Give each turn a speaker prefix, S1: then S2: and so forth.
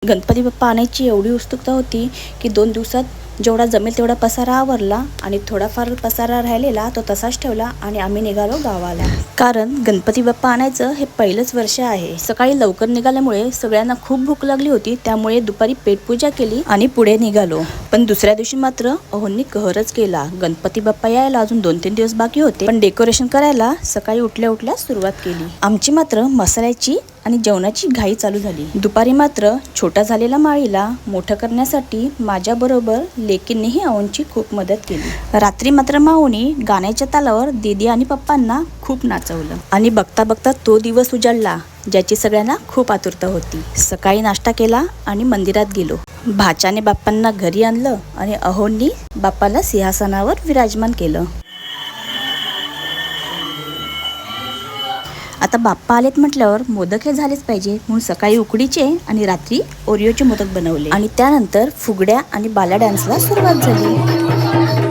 S1: गणपती बाप्पा आणायची एवढी उत्सुकता होती की 2 दिवसात जेवढा जमेल तेवढा पसारा आवरला आणि थोडाफार पसारा राहिलेला तो तसाच ठेवला आणि आम्ही निघालो गावाला. कारण गणपती बाप्पा आणायचं हे पहिलंच वर्ष आहे. सकाळी लवकर निघाल्यामुळे सगळ्यांना खूप भूक लागली होती, त्यामुळे दुपारी पेटपूजा केली आणि पुढे निघालो. पण दुसऱ्या दिवशी मात्र अहोंनी कहरच केला. गणपती बाप्पा यायला अजून 2-3 दिवस बाकी होते, पण डेकोरेशन करायला सकाळी उठल्या उठल्या सुरुवात केली. आमची मात्र मसाल्याची आणि जेवणाची घाई चालू झाली. दुपारी मात्र छोटा झालेला माळीला मोठं करण्यासाठी माझ्याबरोबर लेकींनीही अहोंची खूप मदत केली. रात्री मात्र माऊनी गाण्याच्या तालावर दीदी आणि पप्पांना खूप नाचवलं आणि बघता बघता तो दिवस उजाडला ज्याची सगळ्यांना खूप आतुरता होती. सकाळी नाश्ता केला आणि मंदिरात गेलो. भाच्याने बाप्पांना घरी आणलं आणि अहोंनी बाप्पाला सिंहासनावर विराजमान केलं. आता बाप्पा आलेत म्हटल्यावर मोदक हे झालेच पाहिजे, म्हणून सकाळी उकडीचे आणि रात्री ओरिओचे मोदक बनवले आणि त्यानंतर फुगड्या आणि बाला डान्सला सुरुवात झाली.